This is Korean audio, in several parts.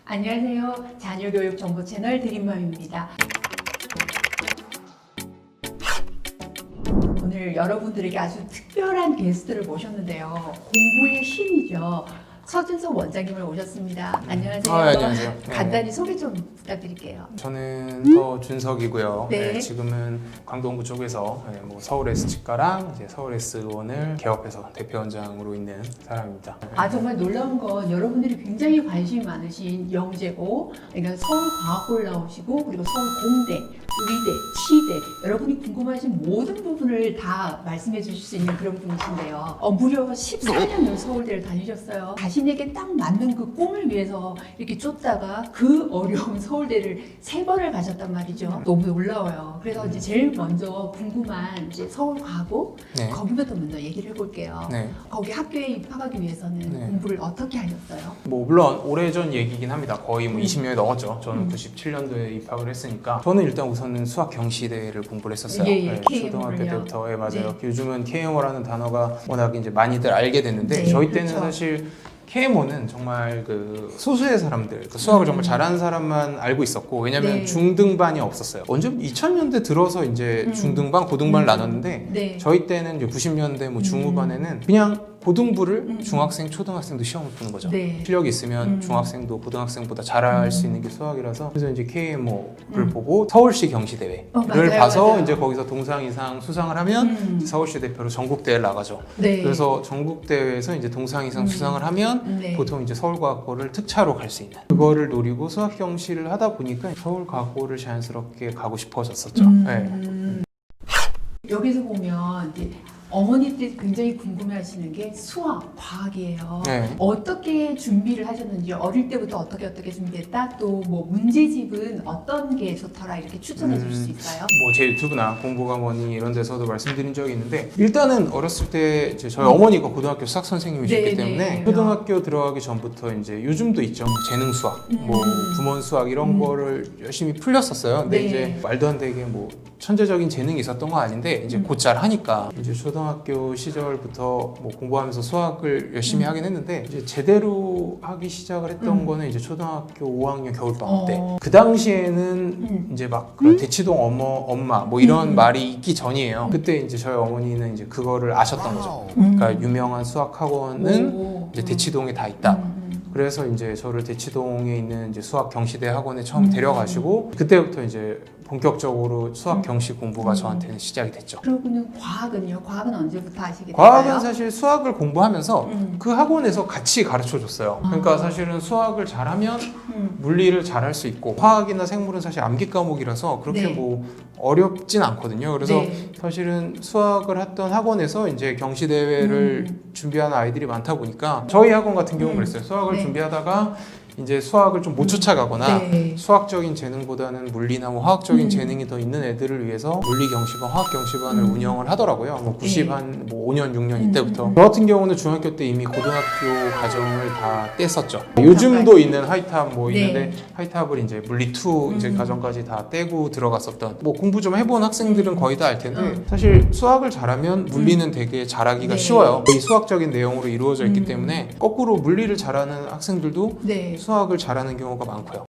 안녕하세요. 자녀교육 정보 채널 드림맘입니다. 오늘 여러분들에게 아주 특별한 게스트를 모셨는데요. 공부의 신이죠. 서준석 원장님을 모셨습니다. 안녕하세요. 안녕하세요. 간단히 소개 좀 부탁드릴게요. 저는 서준석이고요. 네. 지금은 강동구 쪽에서 서울 S치과랑 이제 서울 S1을 개업해서 대표원장으로 있는 사람입니다. 정말 놀라운 건 여러분들이 굉장히 관심이 많으신 영재고, 그러니까 서울과학고를 나오시고, 그리고 서울공대, 의대, 치대, 여러분이 궁금하신 모든 부분을 다 말씀해 주실 수 있는 그런 분이신데요. 무려 14년을 서울대를 다니셨어요. 자신에게 딱 맞는 그 꿈을 위해서 이렇게 쫓다가 그 어려운 서울대를 3번을 가셨단 말이죠. 너무 놀라워요. 그래서 이제 제일 먼저 궁금한 이제 서울과학고, 네. 거기부터 먼저 얘기를 해볼게요. 네. 거기 학교에 입학하기 위해서는 네. 공부를 어떻게 하셨어요? 물론 오래전 얘기긴 합니다. 거의 20년이 넘었죠. 저는 97년도에 입학을 했으니까 저는 일단 우선은 수학 경시대를 공부를 했었어요. 초등학교 때부터. 맞아요. 네. 요즘은 KMO라는 단어가 워낙 이제 많이들 알게 됐는데 네, 저희 때는 그렇죠. 사실 KMO는 정말 그 소수의 사람들, 그 수학을 정말 잘하는 사람만 알고 있었고, 왜냐면 네. 중등반이 없었어요. 언제 2000년대 들어서 이제 중등반, 고등반을 나눴는데 네. 저희 때는 이제 90년대 중후반에는 그냥 고등부를 중학생, 초등학생도 시험을 보는 거죠. 네. 실력이 있으면 중학생도 고등학생보다 잘할 수 있는 게 수학이라서 그래서 이제 KMO를 보고 서울시 경시대회를 맞아요, 봐서 맞아요. 이제 거기서 동상 이상 수상을 하면 이제 서울시 대표로 전국대회를 나가죠. 네. 그래서 전국대회에서 이제 동상 이상 수상을 하면 네. 보통 이제 서울과학고를 특차로 갈 수 있는 그거를 노리고 수학 경시를 하다 보니까 서울과학고를 자연스럽게 가고 싶어졌었죠. 네. 여기서 보면 이제 어머니들이 굉장히 궁금해하시는 게 수학, 과학이에요. 네. 어떻게 준비를 하셨는지, 어릴 때부터 어떻게 준비했다? 또 뭐 문제집은 어떤 게 좋더라 이렇게 추천해 줄 수 있어요? 제 유튜브나 공부가 뭐니 이런 데서도 말씀드린 적이 있는데 일단은 어렸을 때 이제 저희 어머니가 고등학교 수학 선생님이셨기 네, 때문에 네. 초등학교 들어가기 전부터 이제 요즘도 있죠. 재능 수학, 구몬 수학 이런 거를 열심히 풀렸었어요. 근데 네. 이제 말도 안 되게 천재적인 재능이 있었던 건 아닌데 이제 곧잘 하니까 이제 초등학교 시절부터 공부하면서 수학을 열심히 하긴 했는데 이제 제대로 하기 시작을 했던 거는 이제 초등학교 5학년 겨울방학 때. 그 당시에는 이제 막 그런 대치동 엄마 이런 말이 있기 전이에요. 그때 이제 저희 어머니는 이제 그거를 아셨던 거죠. 그러니까 유명한 수학 학원은 이제 대치동에 다 있다. 그래서 이제 저를 대치동에 있는 이제 수학 경시대 학원에 처음 데려가시고 그때부터 이제 본격적으로 수학 경시 공부가 저한테는 시작이 됐죠. 그러고는 과학은요? 과학은 언제부터 하시게 됐어요? 과학은 사실 수학을 공부하면서 그 학원에서 같이 가르쳐 줬어요. 그러니까 사실은 수학을 잘하면 물리를 잘할 수 있고 화학이나 생물은 사실 암기 과목이라서 그렇게 네. 어렵진 않거든요. 그래서 네. 사실은 수학을 했던 학원에서 이제 경시 대회를 준비하는 아이들이 많다 보니까 저희 학원 같은 경우는 그랬어요. 수학을 네. 준비하다가 이제 수학을 좀 못 쫓아가거나 네. 수학적인 재능보다는 물리나 화학적인 재능이 더 있는 애들을 위해서 물리 경시반, 화학 경시반을 운영을 하더라고요. 90한 5년, 6년 이때부터. 저 같은 경우는 중학교 때 이미 고등학교 과정을 다 뗐었죠. 요즘도 있는 하이탑 있는데 하이탑을 이제 물리 2 이제 과정까지 다 떼고 들어갔었던 공부 좀 해본 학생들은 거의 다 알 텐데 사실 수학을 잘하면 물리는 되게 잘하기가 네. 쉬워요. 거의 수학적인 내용으로 이루어져 있기 때문에 거꾸로 물리를 잘하는 학생들도 네. 수학을 잘하는 경우가 많고요.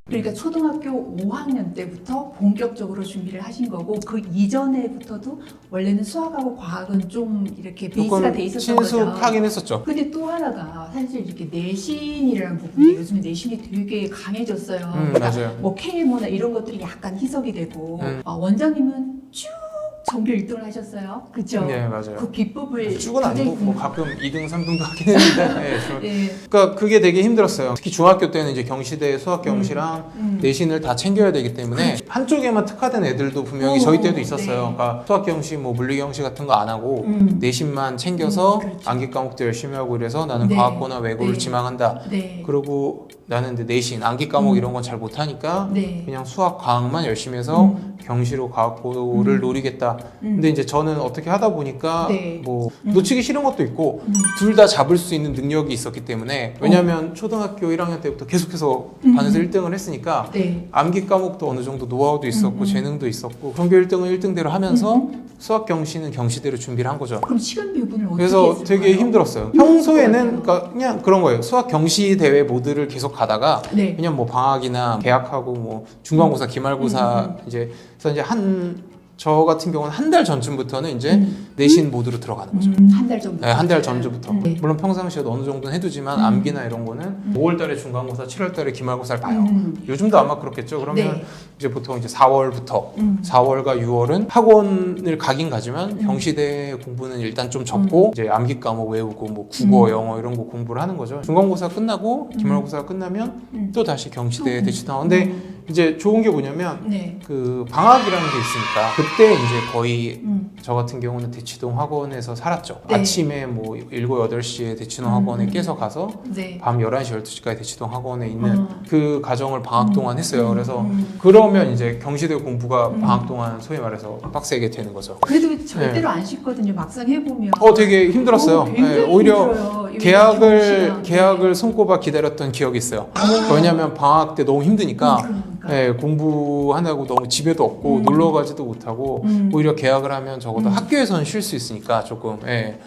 그러니까 초등학교 5학년 때부터 본격적으로 준비를 하신 거고 그 이전에부터도 원래는 수학하고 과학은 좀 이렇게 베이스가 돼 있었던 거죠. 친숙하긴 했었죠. 근데 또 하나가 사실 이렇게 내신이라는 부분이 요즘에 내신이 되게 강해졌어요. 그러니까 맞아요. KMO나 이런 것들이 약간 희석이 되고 원장님은 쭉 전교 1등을 하셨어요. 그렇죠? 네, 맞아요. 그 비법을 쭉은 굉장히 아니고 가끔 2등, 3등도 하긴 했는데 네. 그러니까 그게 되게 힘들었어요. 특히 중학교 때는 이제 경시대 수학 경시랑 내신을 다 챙겨야 되기 때문에 한쪽에만 특화된 애들도 분명히 저희 때도 있었어요. 그러니까 수학 경시, 물리 경시 같은 거 안 하고 내신만 챙겨서 그렇죠. 암기 과목도 열심히 하고 이래서 나는 네. 과학고나 외고를 네. 지망한다. 네. 그리고 나는 이제 내신, 암기 과목 이런 건 잘 못하니까 네. 그냥 수학, 과학만 열심히 해서 경시로 과학고를 노리겠다. 하자. 근데 이제 저는 어떻게 하다 보니까 네. 뭐 놓치기 싫은 것도 있고 둘 다 잡을 수 있는 능력이 있었기 때문에 왜냐하면 초등학교 1학년 때부터 계속해서 반에서 1등을 했으니까 네. 암기 과목도 어느 정도 노하우도 있었고 재능도 있었고 전교 1등은 1등대로 하면서 수학 경시는 경시대로 준비를 한 거죠. 그럼 시간 배분을 어떻게 그래서 했을까요? 되게 힘들었어요. 평소에는 그러니까 그냥 그런 거예요. 수학 경시 대회 모드를 계속 가다가 네. 그냥 뭐 방학이나 개학하고 뭐 중간고사, 기말고사 이제 그래서 이제 저 같은 경우는 한 달 전쯤부터는 이제 내신 모드로 들어가는 거죠. 한 달 전부터. 네, 한 달 전부터. 네. 물론 평상시에도 어느 정도는 해두지만 암기나 이런 거는 5월달에 중간고사, 7월달에 기말고사를 봐요. 요즘도 아마 그렇겠죠. 그러면 네. 이제 보통 이제 4월부터 4월과 6월은 학원을 가긴 가지만 경시대 공부는 일단 좀 접고 이제 암기 과목 외우고 뭐 국어, 영어 이런 거 공부를 하는 거죠. 중간고사 끝나고 기말고사가 끝나면 또 다시 경시대 대치당. 근데 이제 좋은 게 뭐냐면 네. 그 방학이라는 게 있으니까 그때 이제 거의 저 같은 경우는 대치동 학원에서 살았죠. 네. 아침에 뭐 7, 8시에 대치동 학원에 깨서 가서 네. 밤 11시, 12시까지 대치동 학원에 있는 그 과정을 방학 동안 했어요. 그래서 음. 그러면 이제 경시대 공부가 방학 동안 소위 말해서 빡세게 되는 거죠. 그래도 절대로 안 쉽거든요. 막상 해보면. 되게 힘들었어요. 굉장히 오히려 힘들어요. 이거 경시랑. 계약을 손꼽아 기다렸던 기억이 있어요. 왜냐하면 방학 때 너무 힘드니까 그러니까. 공부한다고 너무 집에도 없고 놀러 가지도 못하고 오히려 계약을 하면 적어도 학교에서는 쉴 수 있으니까 조금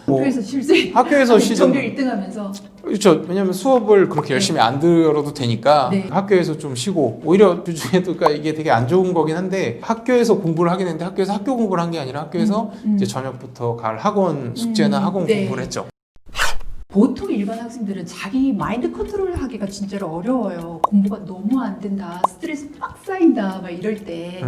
뭐 학교에서 실세. 학교에서 쉬든 전교 1등하면서. 그렇죠. 왜냐면 수업을 그렇게 열심히 안 들어도 되니까 네. 학교에서 좀 쉬고 오히려 그 중에도 그러니까 이게 되게 안 좋은 거긴 한데 학교에서 공부를 하긴 했는데 학교에서 학교 공부를 한 게 아니라 학교에서 이제 저녁부터 갈 학원 숙제나 학원 네. 공부를 했죠. 보통 일반 학생들은 자기 마인드 컨트롤 하기가 진짜로 어려워요. 공부가 너무 안 된다, 스트레스 빡 쌓인다, 막 이럴 때.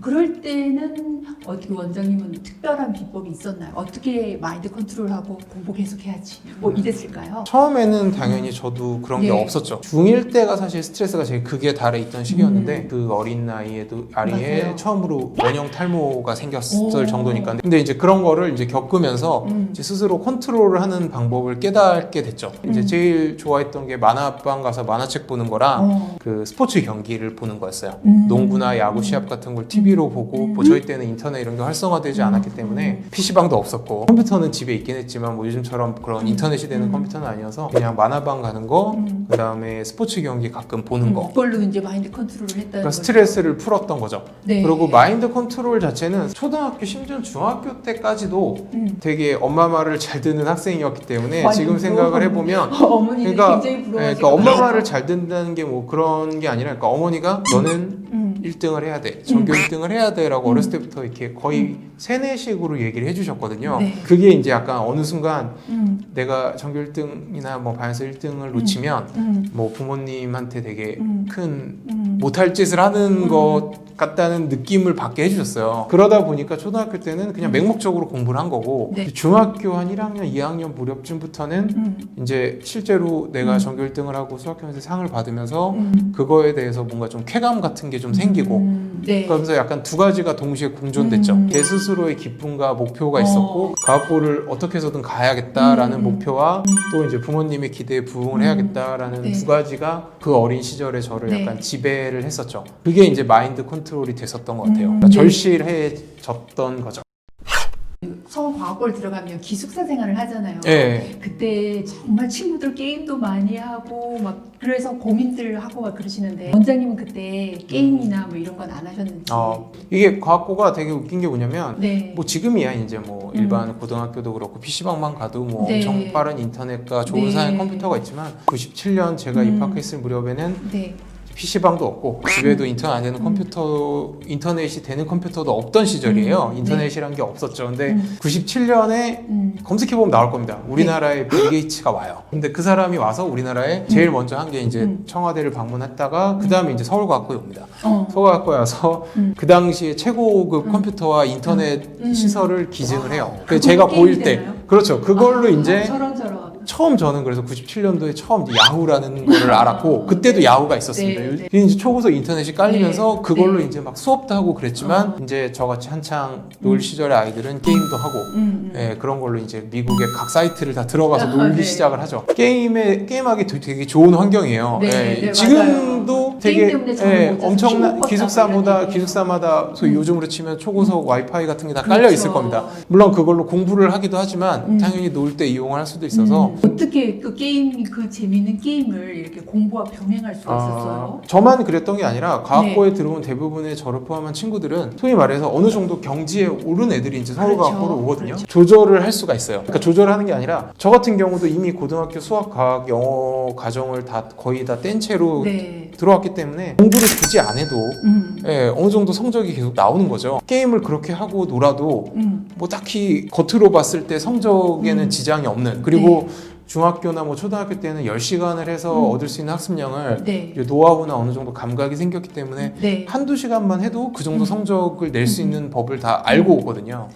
그럴 때는 어떻게 원장님은 특별한 비법이 있었나요? 어떻게 마인드 컨트롤하고 공부 계속 해야지? 뭐 이랬을까요? 처음에는 당연히 저도 그런 게 예. 없었죠. 중1 때가 사실 스트레스가 제일 극에 달해 있던 시기였는데 그 어린 나이에 맞아요. 처음으로 원형 탈모가 생겼을 오. 정도니까. 근데 이제 그런 거를 이제 겪으면서 이제 스스로 컨트롤을 하는 방법을 깨닫게 됐죠. 이제 제일 좋아했던 게 만화방 가서 만화책 보는 거랑 그 스포츠 경기를 보는 거였어요. 농구나 야구 시합 같은 걸 TV로 보고 뭐 저희 때는 인터넷 이런 게 활성화되지 않았기 때문에 PC방도 없었고 컴퓨터는 집에 있긴 했지만 뭐 요즘처럼 그런 인터넷이 되는 컴퓨터는 아니어서 그냥 만화방 가는 거 그다음에 스포츠 경기 가끔 보는 거 그걸로 이제 마인드 컨트롤을 했다는 그러니까 거죠. 스트레스를 풀었던 거죠. 네. 그리고 마인드 컨트롤 자체는 초등학교 심지어 중학교 때까지도 되게 엄마 말을 잘 듣는 학생이었기 때문에 완전 지금 생각을 해보면 어머니들 그러니까, 굉장히 부러워하실 그러니까 엄마 거예요. 말을 잘 듣는다는 게 뭐 그런 게 아니라 그러니까 어머니가 너는 1등을 해야 돼. 전교 1등을 해야 돼. 라고 어렸을 때부터 이렇게 거의 세뇌식으로 얘기를 해주셨거든요. 네. 그게 이제 약간 어느 순간 내가 전교 1등이나 뭐 반에서 1등을 놓치면 뭐 부모님한테 되게 큰 못할 짓을 하는 것 같다는 느낌을 받게 해주셨어요. 그러다 보니까 초등학교 때는 그냥 맹목적으로 공부를 한 거고 네. 중학교 한 1학년, 2학년 무렵쯤부터는 이제 실제로 내가 전교 1등을 하고 수학경에서 상을 받으면서 그거에 대해서 뭔가 좀 쾌감 같은 게 좀 생기고 네. 그러면서 약간 두 가지가 동시에 공존됐죠. 제 스스로의 기쁨과 목표가 있었고 과학고를 어떻게 해서든 가야겠다라는 목표와 또 이제 부모님의 기대에 부응을 해야겠다라는 네. 두 가지가 그 어린 시절에 저를 네. 약간 지배를 했었죠. 그게 이제 마인드 컨트롤이 됐었던 것 같아요. 그러니까 네. 절실해졌던 거죠. 서울과학고를 들어가면 기숙사 생활을 하잖아요. 네. 그때 정말 친구들 게임도 많이 하고 막 그래서 고민들 하고 막 그러시는데 원장님은 그때 게임이나 뭐 이런 건 안 하셨는지. 이게 과학고가 되게 웃긴 게 뭐냐면 네. 뭐 지금이야 이제 뭐 일반 고등학교도 그렇고 PC방만 가도 뭐 네. 엄청 빠른 인터넷과 좋은 네. 사양 컴퓨터가 있지만 97년 제가 입학했을 무렵에는 네. PC방도 없고 집에도 인터넷 안 되는 인터넷이 되는 컴퓨터도 없던 시절이에요. 인터넷이란 게 없었죠. 근데 97년에 검색해보면 나올 겁니다. 우리나라에 빌 게이츠가 와요. 근데 그 사람이 와서 우리나라에 제일 먼저 한 게 이제 청와대를 방문했다가 그 다음에 이제 서울과학고에 옵니다. 서울과학고에 와서 그 당시에 최고급 컴퓨터와 인터넷 시설을 기증을 해요. 그래서 제가 고1 때 그렇죠. 그걸로 이제 저런. 처음 저는 그래서 97년도에 처음 이제 야후라는 거를 알았고 그때도 야후가 있었습니다. 네, 이제 초고속 인터넷이 깔리면서 네, 그걸로 네. 이제 막 수업도 하고 그랬지만 이제 저같이 한창 놀 시절의 아이들은 게임도 하고 예, 그런 걸로 이제 미국의 각 사이트를 다 들어가서 놀기 네. 시작을 하죠. 게임하기 되게 좋은 환경이에요. 네, 예, 네, 지금도 게임 때문에 잠을 못 자서 엄청난 신고 기숙사마다 껐다 기숙사마다 소위 요즘으로 치면 초고속 와이파이 같은 게 다 깔려 그렇죠. 있을 겁니다. 물론 그걸로 공부를 하기도 하지만 당연히 놀 때 이용을 할 수도 있어서 어떻게 그 게임 그 재밌는 게임을 이렇게 공부와 병행할 수가 있었어요? 저만 그랬던 게 아니라 과학고에 들어온 대부분의 저를 포함한 친구들은 소위 말해서 어느 정도 경지에 오른 애들이 이제 서울과학고로 오거든요. 그렇죠. 조절을 할 수가 있어요. 그러니까 조절을 하는 게 아니라 저 같은 경우도 이미 고등학교 수학, 과학, 영어 과정을 다 거의 다 뗀 채로 네. 들어왔기 때문에 공부를 굳이 안 해도 음. 어느 정도 성적이 계속 나오는 거죠. 게임을 그렇게 하고 놀아도 뭐 딱히 겉으로 봤을 때 성적에는 지장이 없는 그리고 중학교나 뭐 초등학교 때는 10시간을 해서 얻을 수 있는 학습량을 네. 이제 노하우나 어느 정도 감각이 생겼기 때문에 네. 한두 시간만 해도 그 정도 성적을 낼 수 있는 법을 다 알고 오거든요.